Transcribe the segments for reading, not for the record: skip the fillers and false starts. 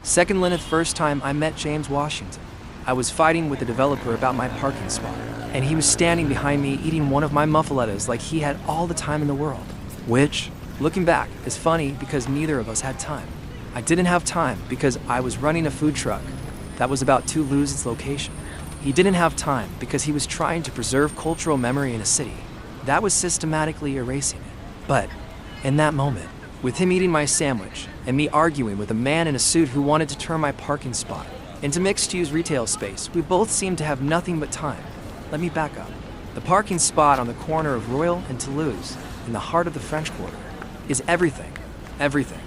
Second Lineth, first time I met James Washington. I was fighting with the developer about my parking spot, and he was standing behind me eating one of my muffalettas like he had all the time in the world. Which, looking back, is funny because neither of us had time. I didn't have time because I was running a food truck that was about to lose its location. He didn't have time because he was trying to preserve cultural memory in a city that was systematically erasing it. But, in that moment, with him eating my sandwich and me arguing with a man in a suit who wanted to turn my parking spot into mixed-use retail space, we both seemed to have nothing but time. Let me back up. The parking spot on the corner of Royal and Toulouse, in the heart of the French Quarter, is everything. Everything.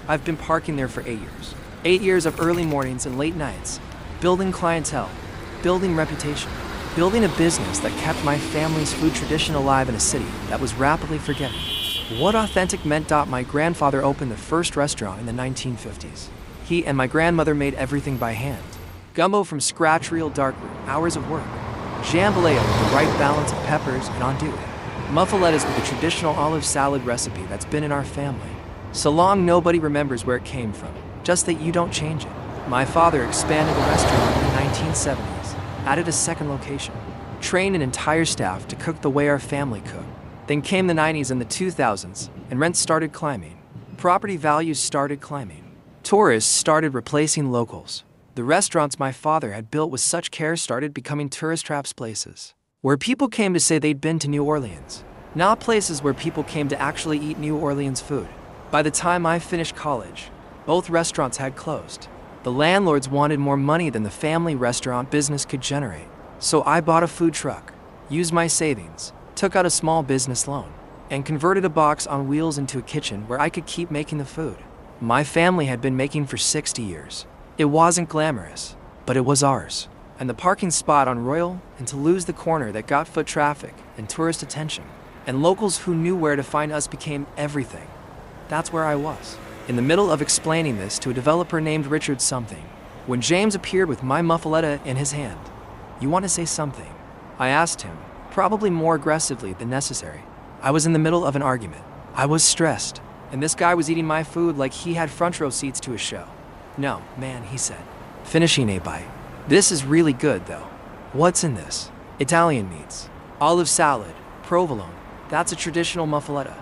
I've been parking there for 8 years. 8 years of early mornings and late nights, building clientele, building reputation, building a business that kept my family's food tradition alive in a city that was rapidly forgetting what authentic meant. My grandfather opened the first restaurant in the 1950s. He and my grandmother made everything by hand. Gumbo from scratch, real dark root, hours of work. Jambalaya with the right balance of peppers and andouille. Muffalettas with the traditional olive salad recipe that's been in our family so long nobody remembers where it came from, just that you don't change it. My father expanded the restaurant in the 1970s, added a second location, trained an entire staff to cook the way our family cooked. Then came the 90s and the 2000s, and rents started climbing. Property values started climbing. Tourists started replacing locals. The restaurants my father had built with such care started becoming tourist traps, places where people came to say they'd been to New Orleans, not places where people came to actually eat New Orleans food. By the time I finished college, both restaurants had closed. The landlords wanted more money than the family restaurant business could generate. So I bought a food truck, used my savings, took out a small business loan, and converted a box on wheels into a kitchen where I could keep making the food my family had been making for 60 years. It wasn't glamorous, but it was ours. And the parking spot on Royal and Toulouse, the corner that got foot traffic and tourist attention, and locals who knew where to find us, became everything. That's where I was, in the middle of explaining this to a developer named Richard something, when James appeared with my muffaletta in his hand. "You want to say something?" I asked him, probably more aggressively than necessary. I was in the middle of an argument. I was stressed, and this guy was eating my food like he had front row seats to a show. "No, man," he said, finishing a bite. "This is really good, though. What's in this?" "Italian meats. Olive salad, provolone. That's a traditional muffaletta.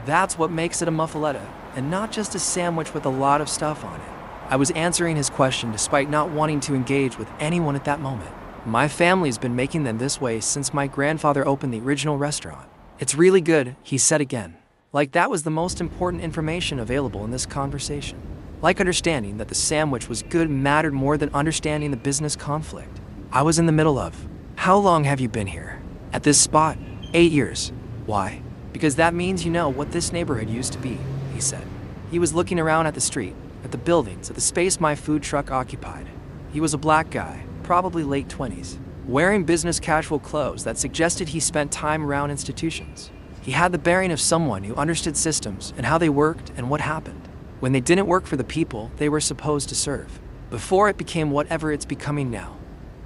That's what makes it a muffaletta, and not just a sandwich with a lot of stuff on it." I was answering his question despite not wanting to engage with anyone at that moment. "My family's been making them this way since my grandfather opened the original restaurant. It's really good," he said again. Like that was the most important information available in this conversation. Like understanding that the sandwich was good mattered more than understanding the business conflict I was in the middle of. "How long have you been here?" "At this spot?" 8 years. "Why?" "Because that means you know what this neighborhood used to be," he said. He was looking around at the street, at the buildings, at the space my food truck occupied. He was a black guy, probably late 20s, wearing business casual clothes that suggested he spent time around institutions. He had the bearing of someone who understood systems and how they worked and what happened when they didn't work for the people they were supposed to serve, before it became whatever it's becoming now.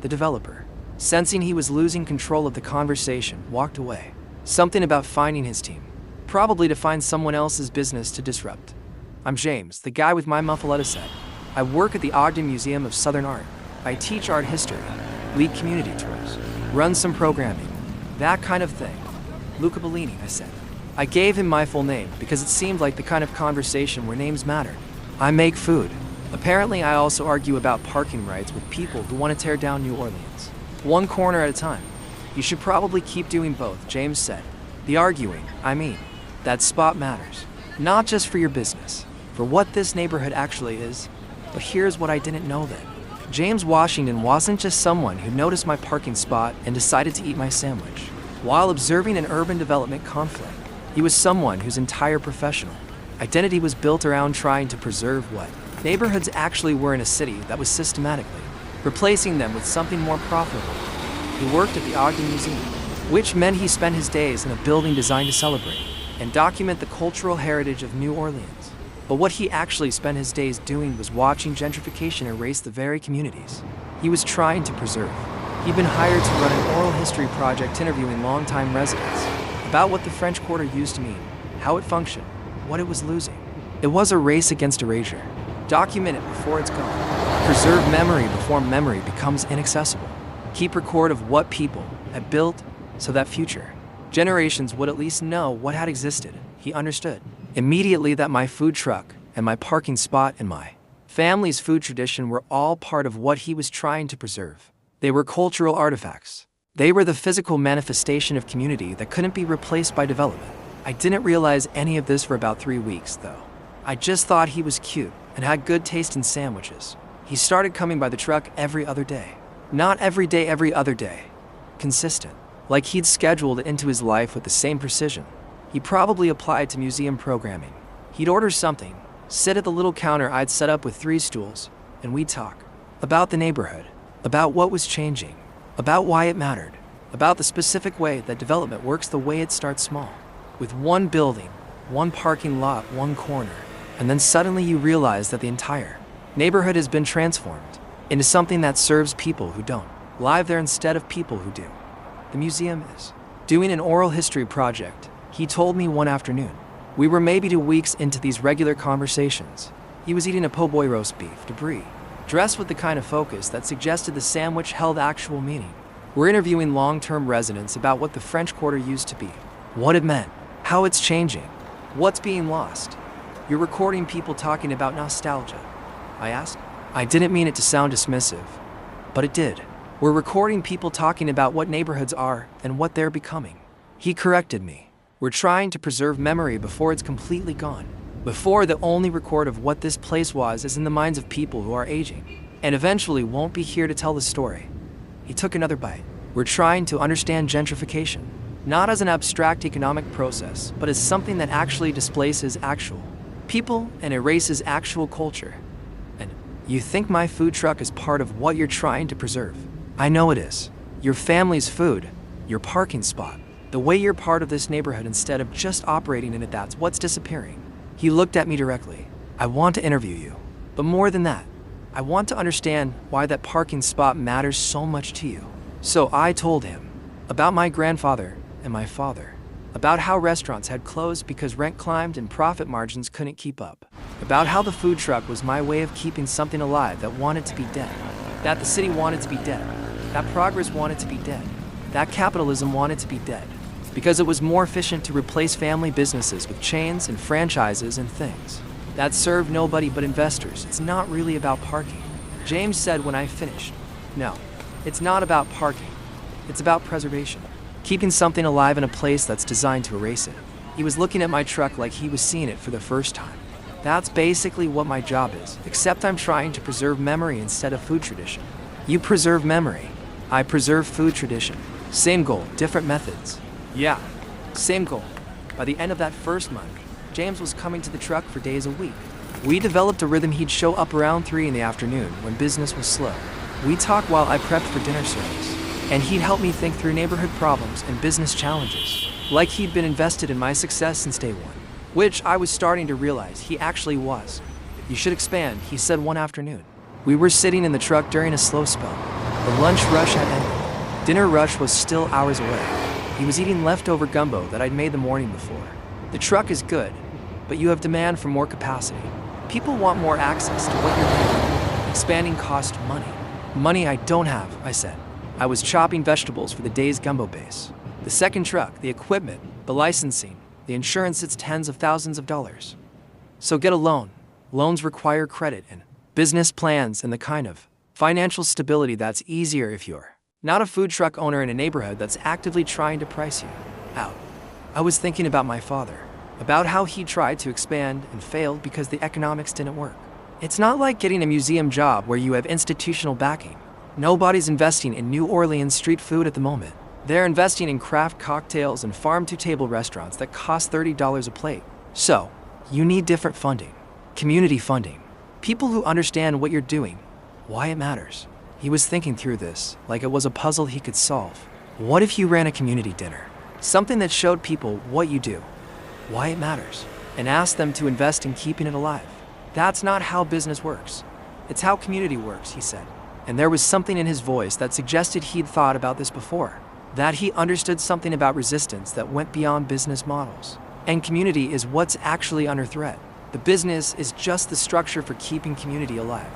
The developer, sensing he was losing control of the conversation, walked away. Something about finding his team, probably to find someone else's business to disrupt. "I'm James, the guy with my muffaletta said. I work at the Ogden Museum of Southern Art. I teach art history, lead community tours, run some programming, that kind of thing." "Luca," I said. I gave him my full name because it seemed like the kind of conversation where names mattered. "I make food. Apparently I also argue about parking rights with people who want to tear down New Orleans, one corner at a time." "You should probably keep doing both," James said. "The arguing, I mean, that spot matters. Not just for your business, for what this neighborhood actually is. But here's what I didn't know then. James Washington wasn't just someone who noticed my parking spot and decided to eat my sandwich while observing an urban development conflict. He was someone whose entire professional identity was built around trying to preserve what neighborhoods actually were in a city that was systematically replacing them with something more profitable. He worked at the Ogden Museum, which meant he spent his days in a building designed to celebrate and document the cultural heritage of New Orleans. But what he actually spent his days doing was watching gentrification erase the very communities he was trying to preserve. He'd been hired to run an oral history project interviewing longtime residents about what the French Quarter used to mean, how it functioned, what it was losing. It was a race against erasure. Document it before it's gone. Preserve memory before memory becomes inaccessible. Keep record of what people had built so that future generations would at least know what had existed. He understood immediately that my food truck and my parking spot and my family's food tradition were all part of what he was trying to preserve. They were cultural artifacts. They were the physical manifestation of community that couldn't be replaced by development. I didn't realize any of this for about 3 weeks, though. I just thought he was cute and had good taste in sandwiches. He started coming by the truck every other day. Not every day, every other day. Consistent. Like he'd scheduled it into his life with the same precision. He probably applied to museum programming. He'd order something, sit at the little counter I'd set up with 3 stools, and we'd talk about the neighborhood, about what was changing, about why it mattered, about the specific way that development works, the way it starts small, with one building, one parking lot, one corner, and then suddenly you realize that the entire neighborhood has been transformed into something that serves people who don't live there instead of people who do. The museum is doing an oral history project, he told me one afternoon. We were maybe 2 weeks into these regular conversations. He was eating a po' boy roast beef debris, dressed with the kind of focus that suggested the sandwich held actual meaning. We're interviewing long-term residents about what the French Quarter used to be, what it meant, how it's changing, what's being lost. You're recording people talking about nostalgia, I asked. I didn't mean it to sound dismissive, but it did. We're recording people talking about what neighborhoods are and what they're becoming. He corrected me. We're trying to preserve memory before it's completely gone. Before the only record of what this place was is in the minds of people who are aging, and eventually won't be here to tell the story. He took another bite. We're trying to understand gentrification, not as an abstract economic process, but as something that actually displaces actual people and erases actual culture. And you think my food truck is part of what you're trying to preserve? I know it is. Your family's food, your parking spot, the way you're part of this neighborhood instead of just operating in it, that's what's disappearing. He looked at me directly. I want to interview you, but more than that, I want to understand why that parking spot matters so much to you. So I told him about my grandfather and my father, about how restaurants had closed because rent climbed and profit margins couldn't keep up, about how the food truck was my way of keeping something alive that wanted to be dead, that the city wanted to be dead, that progress wanted to be dead, that capitalism wanted to be dead, because it was more efficient to replace family businesses with chains and franchises and things that served nobody but investors. It's not really about parking. James said when I finished. No, it's not about parking. It's about preservation. Keeping something alive in a place that's designed to erase it. He was looking at my truck like he was seeing it for the first time. That's basically what my job is, except I'm trying to preserve memory instead of food tradition. You preserve memory. I preserve food tradition. Same goal, different methods. Yeah, same goal. By the end of that first month, James was coming to the truck for days a week. We developed a rhythm. He'd show up around 3 in the afternoon when business was slow. We'd talk while I prepped for dinner service, and he'd help me think through neighborhood problems and business challenges, like he'd been invested in my success since day one, which I was starting to realize he actually was. You should expand, he said one afternoon. We were sitting in the truck during a slow spell. The lunch rush had ended. Dinner rush was still hours away. He was eating leftover gumbo that I'd made the morning before. The truck is good, but you have demand for more capacity. People want more access to what you're doing. Expanding costs money. Money I don't have, I said. I was chopping vegetables for the day's gumbo base. The second truck, the equipment, the licensing, the insurance, it's tens of thousands of dollars. So get a loan. Loans require credit and business plans and the kind of financial stability that's easier if you're not a food truck owner in a neighborhood that's actively trying to price you out. I was thinking about my father, about how he tried to expand and failed because the economics didn't work. It's not like getting a museum job where you have institutional backing. Nobody's investing in New Orleans street food at the moment. They're investing in craft cocktails and farm-to-table restaurants that cost $30 a plate. So, you need different funding. Community funding. People who understand what you're doing, why it matters. He was thinking through this like it was a puzzle he could solve. What if you ran a community dinner? Something that showed people what you do, why it matters, and asked them to invest in keeping it alive. That's not how business works. It's how community works, he said. And there was something in his voice that suggested he'd thought about this before, that he understood something about resistance that went beyond business models. And community is what's actually under threat. The business is just the structure for keeping community alive.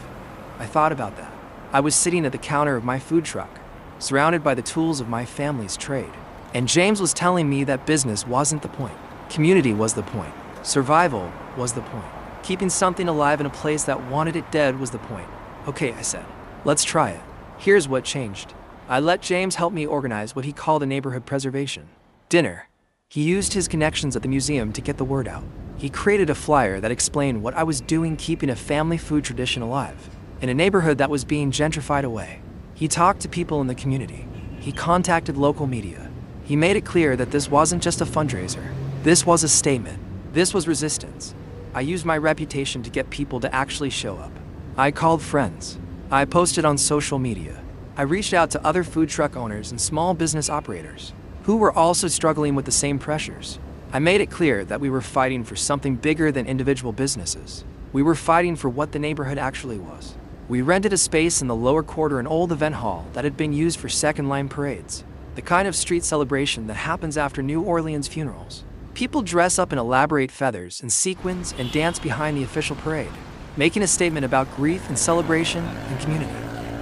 I thought about that. I was sitting at the counter of my food truck, surrounded by the tools of my family's trade. And James was telling me that business wasn't the point. Community was the point. Survival was the point. Keeping something alive in a place that wanted it dead was the point. Okay, I said, let's try it. Here's what changed. I let James help me organize what he called a neighborhood preservation dinner. He used his connections at the museum to get the word out. He created a flyer that explained what I was doing keeping a family food tradition alive in a neighborhood that was being gentrified away. He talked to people in the community. He contacted local media. He made it clear that this wasn't just a fundraiser. This was a statement. This was resistance. I used my reputation to get people to actually show up. I called friends. I posted on social media. I reached out to other food truck owners and small business operators who were also struggling with the same pressures. I made it clear that we were fighting for something bigger than individual businesses. We were fighting for what the neighborhood actually was. We rented a space in the lower quarter, an old event hall that had been used for second-line parades, the kind of street celebration that happens after New Orleans funerals. People dress up in elaborate feathers and sequins and dance behind the official parade, making a statement about grief and celebration and community.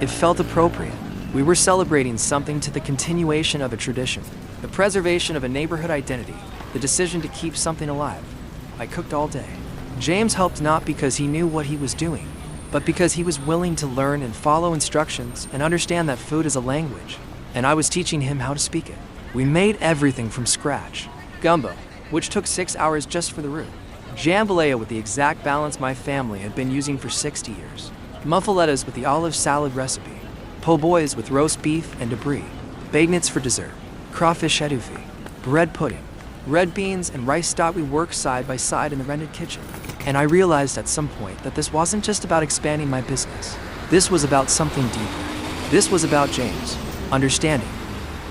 It felt appropriate. We were celebrating something to the continuation of a tradition, the preservation of a neighborhood identity, the decision to keep something alive. I cooked all day. James helped not because he knew what he was doing, but because he was willing to learn and follow instructions and understand that food is a language, and I was teaching him how to speak it. We made everything from scratch. Gumbo, which took 6 hours just for the roux. Jambalaya with the exact balance my family had been using for 60 years. Muffalettas with the olive salad recipe. Po' boys with roast beef and debris. Bagnets for dessert. Crawfish etouffee. Bread pudding. Red beans and rice stock. We worked side by side in the rented kitchen. And I realized at some point that this wasn't just about expanding my business. This was about something deeper. This was about James understanding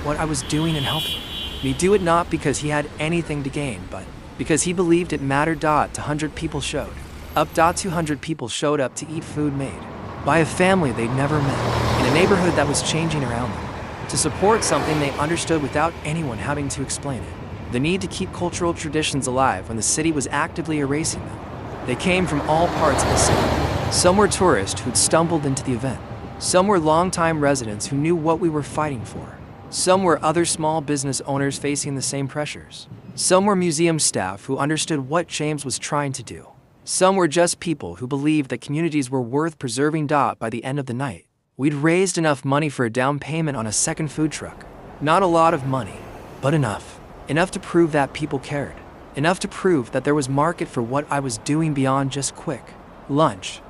what I was doing and helping me do it, not because he had anything to gain, but because he believed it mattered. 200 people showed up. 200 people showed up to eat food made by a family they'd never met in a neighborhood that was changing around them, to support something they understood without anyone having to explain it. The need to keep cultural traditions alive when the city was actively erasing them. They came from all parts of the city. Some were tourists who'd stumbled into the event. Some were longtime residents who knew what we were fighting for. Some were other small business owners facing the same pressures. Some were museum staff who understood what James was trying to do. Some were just people who believed that communities were worth preserving. By the end of the night, we'd raised enough money for a down payment on a second food truck. Not a lot of money, but enough. Enough to prove that people cared. Enough to prove that there was market for what I was doing beyond just quick lunch.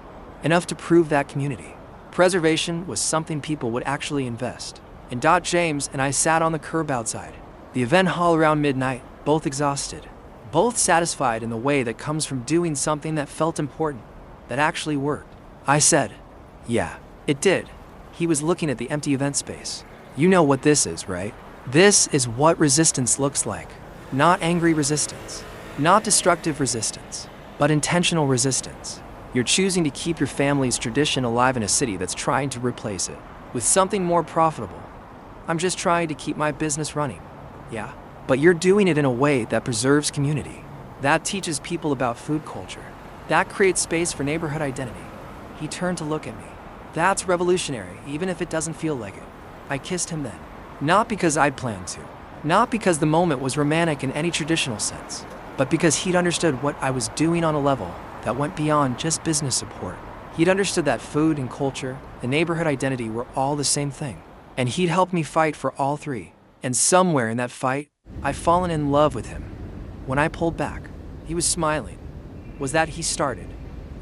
Enough to prove that community preservation was something people would actually invest. And James and I sat on the curb outside the event hall around midnight, both exhausted, both satisfied in the way that comes from doing something that felt important, that actually worked. I said, yeah, it did. He was looking at the empty event space. You know what this is, right? This is what resistance looks like. Not angry resistance, not destructive resistance, but intentional resistance. You're choosing to keep your family's tradition alive in a city that's trying to replace it with something more profitable. I'm just trying to keep my business running. Yeah, but you're doing it in a way that preserves community. That teaches people about food culture. That creates space for neighborhood identity. He turned to look at me. That's revolutionary, even if it doesn't feel like it. I kissed him then. Not because I'd planned to. Not because the moment was romantic in any traditional sense, but because he'd understood what I was doing on a level that went beyond just business support. He'd understood that food and culture and neighborhood identity were all the same thing, and he'd helped me fight for all three. And somewhere in that fight, I'd fallen in love with him. When I pulled back, he was smiling. Was that he started?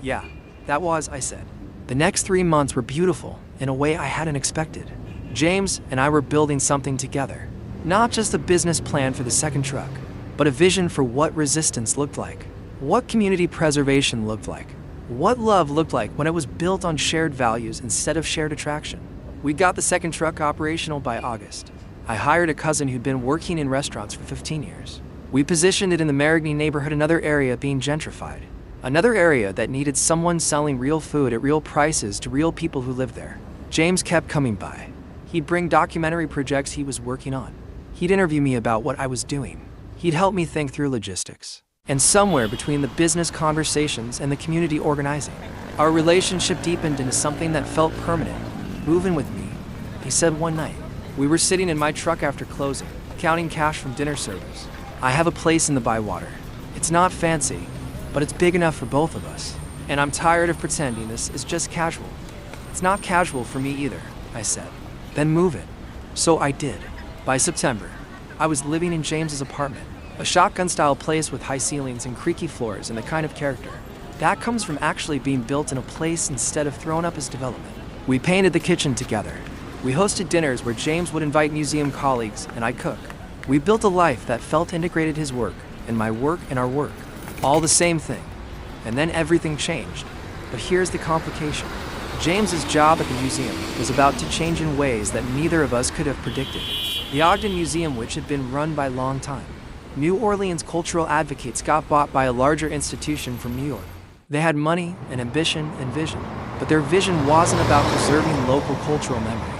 Yeah, that was, I said. The next 3 months were beautiful in a way I hadn't expected. James and I were building something together. Not just a business plan for the second truck, but a vision for what resistance looked like, what community preservation looked like, what love looked like when it was built on shared values instead of shared attraction. We got the second truck operational by August. I hired a cousin who'd been working in restaurants for 15 years. We positioned it in the Marigny neighborhood, another area being gentrified, another area that needed someone selling real food at real prices to real people who lived there. James kept coming by. He'd bring documentary projects he was working on. He'd interview me about what I was doing. He'd help me think through logistics. And somewhere between the business conversations and the community organizing, our relationship deepened into something that felt permanent. "Move in with me," he said one night. We were sitting in my truck after closing, counting cash from dinner service. "I have a place in the Bywater. It's not fancy, but it's big enough for both of us. And I'm tired of pretending this is just casual." "It's not casual for me either," I said. "Then move it." So I did. By September, I was living in James's apartment, a shotgun-style place with high ceilings and creaky floors and the kind of character that comes from actually being built in a place instead of thrown up as development. We painted the kitchen together. We hosted dinners where James would invite museum colleagues and I'd cook. We built a life that felt integrated: his work and my work and our work, all the same thing. And then everything changed. But here's the complication. James's job at the museum was about to change in ways that neither of us could have predicted. The Ogden Museum, which had been run by a long time New Orleans cultural advocates, got bought by a larger institution from New York. They had money and ambition and vision, but their vision wasn't about preserving local cultural memory.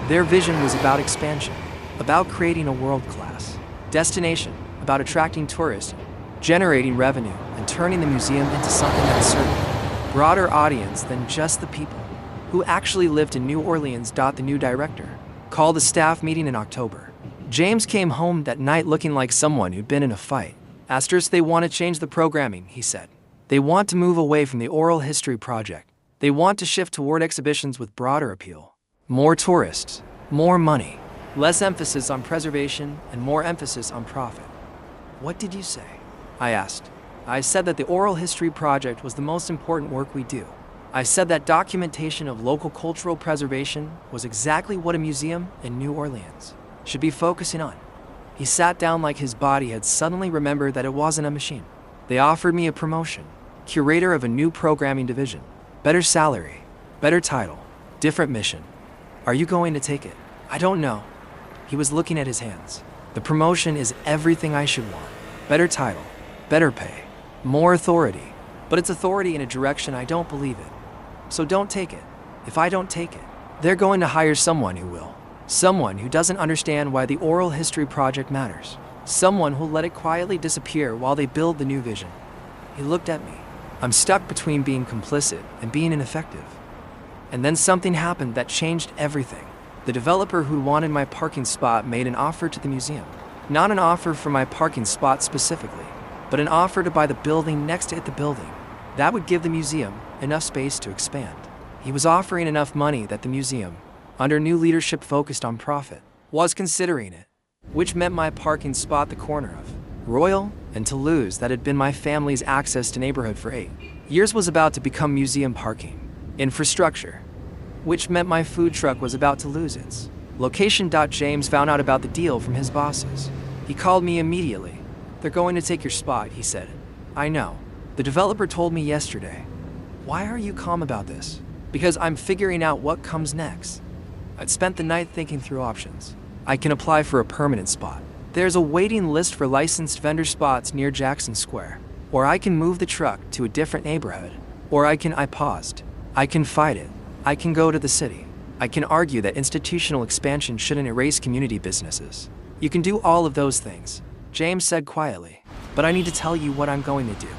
Their vision was about expansion, about creating a world-class destination, about attracting tourists, generating revenue, and turning the museum into something that served a broader audience than just the people who actually lived in New Orleans. The new director called a staff meeting in October. James came home that night looking like someone who'd been in a fight. "Asterisk, they want to change the programming," he said. "They want to move away from the oral history project. They want to shift toward exhibitions with broader appeal. More tourists, more money, less emphasis on preservation, and more emphasis on profit." "What did you say?" I asked. "I said that the oral history project was the most important work we do. I said that documentation of local cultural preservation was exactly what a museum in New Orleans should be focusing on." He sat down like his body had suddenly remembered that it wasn't a machine. "They offered me a promotion, curator of a new programming division. Better salary, better title, different mission. Are you going to take it?" "I don't know." He was looking at his hands. "The promotion is everything I should want. Better title, better pay, more authority. But it's authority in a direction I don't believe in. So don't take it. If I don't take it, they're going to hire someone who will. Someone who doesn't understand why the oral history project matters. Someone who'll let it quietly disappear while they build the new vision." He looked at me. I'm stuck between being complicit and being ineffective. And then something happened that changed everything. The developer who wanted my parking spot made an offer to the museum. Not an offer for my parking spot specifically, but an offer to buy the building next to it, the building that would give the museum enough space to expand. He was offering enough money that the museum, under new leadership focused on profit, was considering it, which meant my parking spot the corner of Royal and Toulouse that had been my family's access to neighborhood for 8 years was about to become museum parking infrastructure, which meant my food truck was about to lose its location. James found out about the deal from his bosses. He called me immediately. "They're going to take your spot," he said. "I know. The developer told me yesterday." "Why are you calm about this?" "Because I'm figuring out what comes next." I'd spent the night thinking through options. I can apply for a permanent spot. There's a waiting list for licensed vendor spots near Jackson Square. Or I can move the truck to a different neighborhood. Or I paused. I can fight it. I can go to the city. I can argue that institutional expansion shouldn't erase community businesses. You can do all of those things, James said quietly. But I need to tell you what I'm going to do.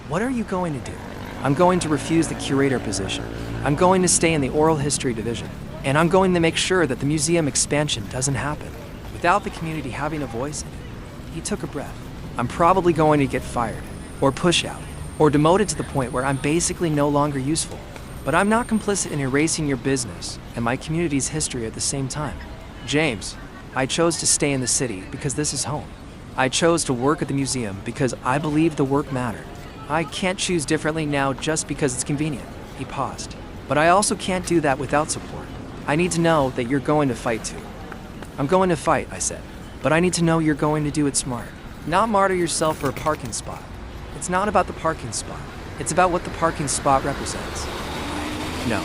"What are you going to do?" "I'm going to refuse the curator position. I'm going to stay in the oral history division. And I'm going to make sure that the museum expansion doesn't happen without the community having a voice in it." He took a breath. "I'm probably going to get fired, or push out, or demoted to the point where I'm basically no longer useful. But I'm not complicit in erasing your business and my community's history at the same time. James, I chose to stay in the city because this is home. I chose to work at the museum because I believe the work mattered. I can't choose differently now just because it's convenient." He paused. "But I also can't do that without support. I need to know that you're going to fight too." "I'm going to fight," I said. "But I need to know you're going to do it smart. Not martyr yourself for a parking spot. It's not about the parking spot. It's about what the parking spot represents." No.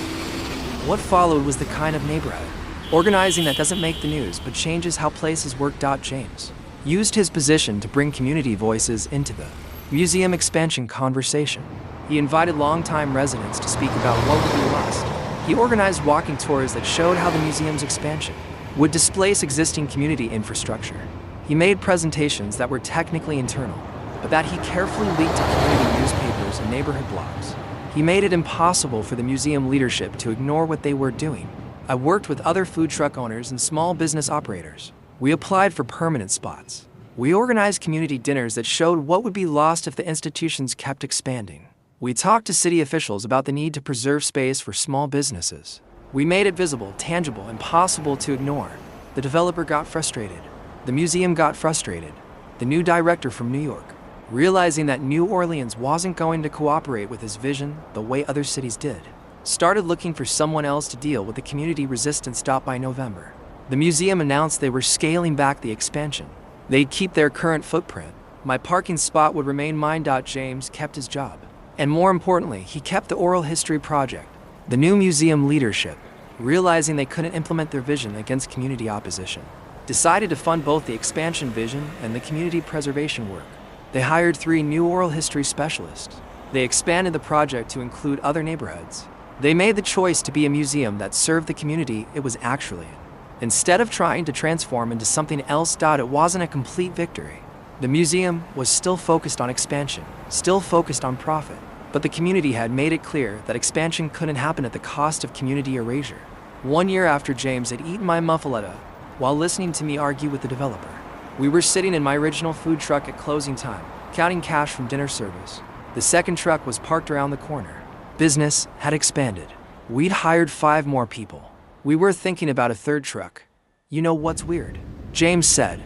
What followed was the kind of neighborhood organizing that doesn't make the news but changes how places work. James used his position to bring community voices into the museum expansion conversation. He invited longtime residents to speak about what would be lost. He organized walking tours that showed how the museum's expansion would displace existing community infrastructure. He made presentations that were technically internal, but that he carefully leaked to community newspapers and neighborhood blogs. He made it impossible for the museum leadership to ignore what they were doing. I worked with other food truck owners and small business operators. We applied for permanent spots. We organized community dinners that showed what would be lost if the institutions kept expanding. We talked to city officials about the need to preserve space for small businesses. We made it visible, tangible, and possible to ignore. The developer got frustrated. The museum got frustrated. The new director from New York, realizing that New Orleans wasn't going to cooperate with his vision the way other cities did, started looking for someone else to deal with the community resistance. Stopped by November. The museum announced they were scaling back the expansion. They'd keep their current footprint. My parking spot would remain mine. James kept his job. And more importantly, he kept the oral history project. The new museum leadership, realizing they couldn't implement their vision against community opposition, decided to fund both the expansion vision and the community preservation work. They hired 3 new oral history specialists. They expanded the project to include other neighborhoods. They made the choice to be a museum that served the community it was actually in, instead of trying to transform into something else. It wasn't a complete victory. The museum was still focused on expansion, still focused on profit, but the community had made it clear that expansion couldn't happen at the cost of community erasure. 1 year after James had eaten my muffaletta, while listening to me argue with the developer, we were sitting in my original food truck at closing time, counting cash from dinner service. The second truck was parked around the corner. Business had expanded. We'd hired 5 more people. We were thinking about a third truck. You know what's weird? James said.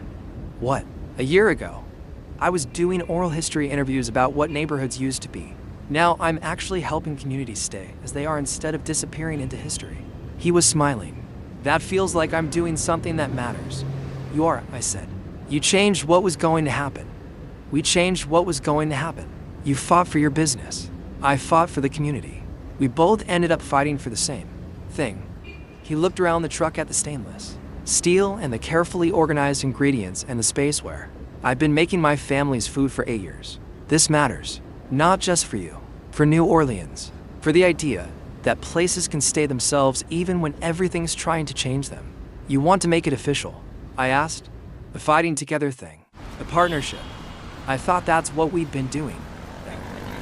What? A year ago, I was doing oral history interviews about what neighborhoods used to be. Now I'm actually helping communities stay as they are instead of disappearing into history. He was smiling. That feels like I'm doing something that matters. You are, I said. You changed what was going to happen. We changed what was going to happen. You fought for your business. I fought for the community. We both ended up fighting for the same thing. He looked around the truck at the stainless steel and the carefully organized ingredients and the spaceware. I've been making my family's food for 8 years. This matters, not just for you, for New Orleans, for the idea that places can stay themselves even when everything's trying to change them. You want to make it official? I asked. A fighting together thing, a partnership. I thought that's what we'd been doing.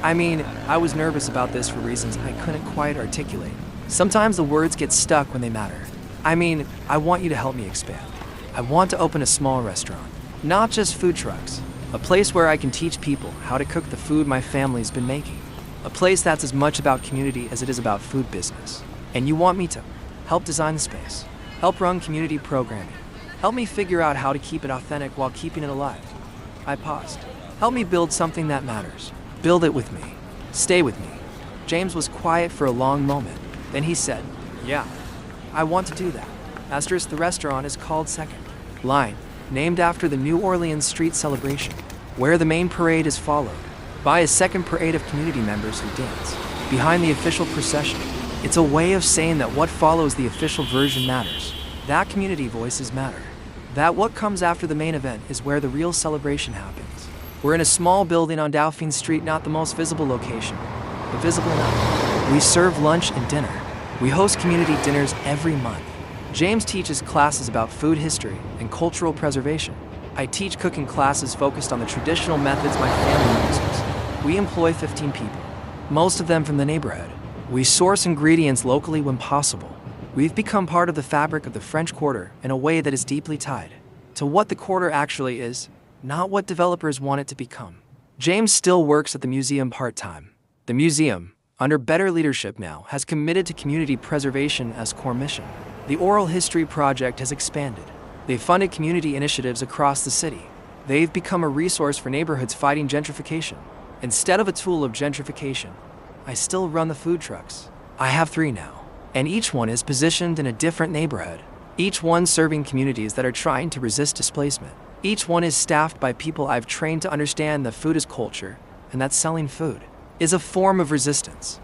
I mean, I was nervous about this for reasons I couldn't quite articulate. Sometimes the words get stuck when they matter. I mean, I want you to help me expand. I want to open a small restaurant, not just food trucks. A place where I can teach people how to cook the food my family's been making. A place that's as much about community as it is about food business. And you want me to help design the space, help run community programming, help me figure out how to keep it authentic while keeping it alive. I paused. Help me build something that matters. Build it with me. Stay with me. James was quiet for a long moment. Then he said, yeah, I want to do that. Asterisk, the restaurant is called Second Line, named after the New Orleans street celebration, where the main parade is followed by a second parade of community members who dance behind the official procession. It's a way of saying that what follows the official version matters, that community voices matter, that what comes after the main event is where the real celebration happens. We're in a small building on Dauphine Street, not the most visible location, but visible enough. We serve lunch and dinner. We host community dinners every month. James teaches classes about food history and cultural preservation. I teach cooking classes focused on the traditional methods my family uses. We employ 15 people, most of them from the neighborhood. We source ingredients locally when possible. We've become part of the fabric of the French Quarter in a way that is deeply tied to what the quarter actually is, not what developers want it to become. James still works at the museum part-time. The museum, under better leadership now, has committed to community preservation as core mission. The Oral History Project has expanded. They've funded community initiatives across the city. They've become a resource for neighborhoods fighting gentrification. Instead of a tool of gentrification, I still run the food trucks. I have 3 now, and each one is positioned in a different neighborhood. Each one serving communities that are trying to resist displacement. Each one is staffed by people I've trained to understand that food is culture, and that selling food is a form of resistance.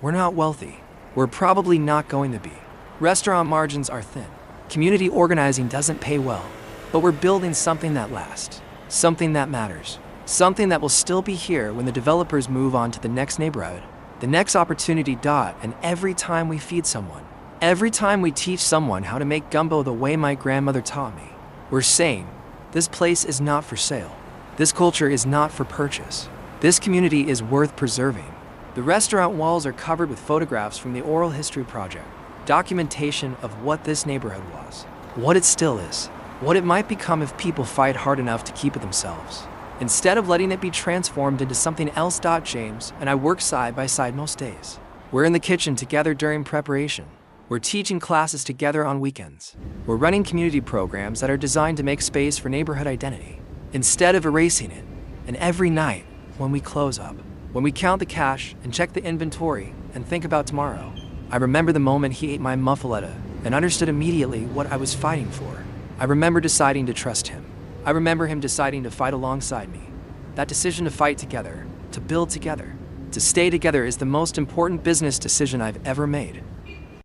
We're not wealthy. We're probably not going to be. Restaurant margins are thin. Community organizing doesn't pay well, but we're building something that lasts, something that matters, something that will still be here when the developers move on to the next neighborhood, the next opportunity. And every time we feed someone, every time we teach someone how to make gumbo the way my grandmother taught me, we're saying, this place is not for sale. This culture is not for purchase. This community is worth preserving. The restaurant walls are covered with photographs from the Oral History Project, documentation of what this neighborhood was, what it still is, what it might become if people fight hard enough to keep it themselves, instead of letting it be transformed into something else. James and I work side by side most days. We're in the kitchen together during preparation. We're teaching classes together on weekends. We're running community programs that are designed to make space for neighborhood identity, instead of erasing it. And every night, when we close up, when we count the cash and check the inventory and think about tomorrow, I remember the moment he ate my muffaletta and understood immediately what I was fighting for. I remember deciding to trust him. I remember him deciding to fight alongside me. That decision to fight together, to build together, to stay together is the most important business decision I've ever made.